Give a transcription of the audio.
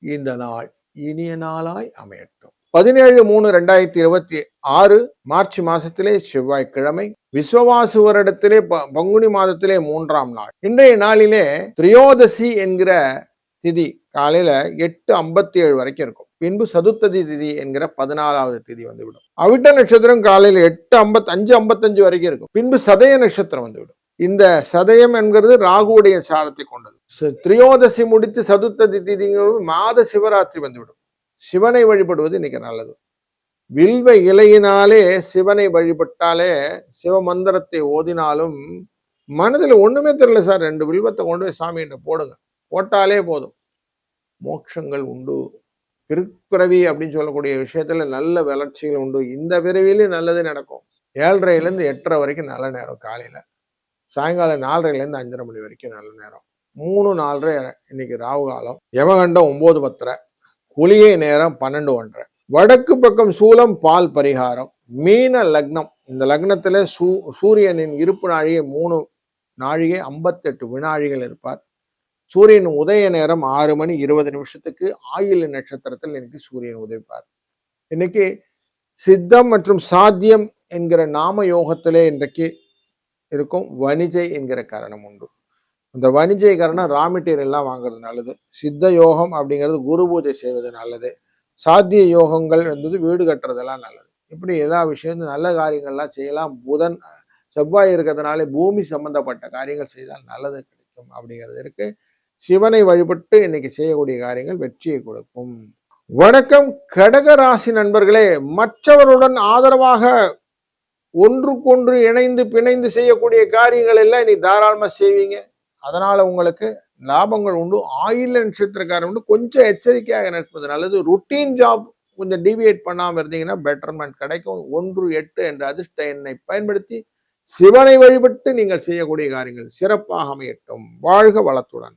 இந்த நாள் இனிய நாளாய் அமையட்டும். 17/3/2026 மார்ச் மாசத்திலே செவ்வாய்க்கிழமை, விஸ்வவாசு வருடத்திலே பங்குனி மாதத்திலே 3ஆம் நாள். இன்றைய நாளிலே திரியோதசி என்கிற திதி காலையில 8:57 வரைக்கும் இருக்கும். பின்பு சதுர்த்ததி திதி என்கிற 14வது திதி வந்துவிடும். அவிட்ட நட்சத்திரம் காலையில 8:55 வரைக்கும் இருக்கும். பின்பு சதய நட்சத்திரம் வந்துவிடும். இந்த சதயம் என்கிறது ராகுவுடைய சாரத்தை கொண்டது. திரியோதசி முடித்து சதுர்த்ததி திதிங்கிறது மாத சிவராத்திரி வந்துவிடும். சிவனை வழிபடுவது இன்னைக்கு நல்லது. வில்வ இலையினாலே சிவனை வழிபட்டாலே, சிவ மந்திரத்தை ஓதினாலும் மனதில் ஒண்ணுமே தெரியல சார், 2 வில்வத்தை கொண்டு போய் சாமிகிட்ட போடுங்க, போட்டாலே போதும், மோட்சங்கள் உண்டு. பிறவி அப்படின்னு சொல்லக்கூடிய விஷயத்துல நல்ல வளர்ச்சிகள் உண்டு. இந்த பிறவியிலும் நல்லது நடக்கும். 7:30 8:30 வரைக்கும் நல்ல நேரம். காலையில சாயங்காலம் 4:30 5:30 மணி வரைக்கும் நல்ல நேரம். 3 4:30 இன்னைக்கு ராகு காலம். யமகண்டம் 9:10, குளிகை நேரம் 12:1. வடக்கு பக்கம் சூலம், பால் பரிகாரம். மீன லக்னம். இந்த லக்னத்துல சூரியனின் இருப்பு நாழிகை 3 நாழிகை 58 வினாழிகள் இருப்பார். சூரியன் உதய நேரம் 6:20 ஆயில்ய நட்சத்திரத்தில் இன்னைக்கு சூரியன் உதவிப்பார். இன்னைக்கு சித்தம் மற்றும் சாத்தியம் என்கிற நாம யோகத்திலே இன்றைக்கு இருக்கும். வணிஜை என்கிற காரணம் உண்டு. இந்த வணிஜை காரணம் ரா மெட்டீரியல் எல்லாம் வாங்குறது நல்லது. சித்த யோகம் அப்படிங்கிறது குரு பூஜை செய்வது நல்லது. சாத்திய யோகங்கள் என்பது வீடு கட்டுறதெல்லாம் நல்லது. இப்படி எல்லா விஷயம் நல்ல காரியங்கள்லாம் செய்யலாம். புதன் செவ்வாய் இருக்கிறதுனால பூமி சம்பந்தப்பட்ட காரியங்கள் செய்தால் நல்லது கிடைக்கும் அப்படிங்கிறது இருக்கு. சிவனை வழிபட்டு இன்னைக்கு செய்யக்கூடிய காரியங்கள் வெற்றியை கொடுக்கும். வணக்கம் கடக ராசி நண்பர்களே. மற்றவருடன் ஆதரவாக ஒன்றுக்கொன்று இணைந்து பிணைந்து செய்யக்கூடிய காரியங்கள் எல்லாம் இன்னைக்கு தாராளமா செய்வீங்க. அதனால உங்களுக்கு லாபங்கள் உண்டு. ஆயில்ய நட்சத்திரக்காரன் உண்டு. கொஞ்சம் எச்சரிக்கையாக இருப்பது நல்லது. ருட்டீன் ஜாப் கொஞ்சம் டிவியேட் பண்ணாம இருந்தீங்கன்னா பெட்டர்மெண்ட் கிடைக்கும். 1 8 என்ற அதிர்ஷ்ட எண்ணை பயன்படுத்தி சிவனை வழிபட்டு நீங்கள் செய்யக்கூடிய காரியங்கள் சிறப்பாக அமையட்டும். வாழ்க வளத்துடன்.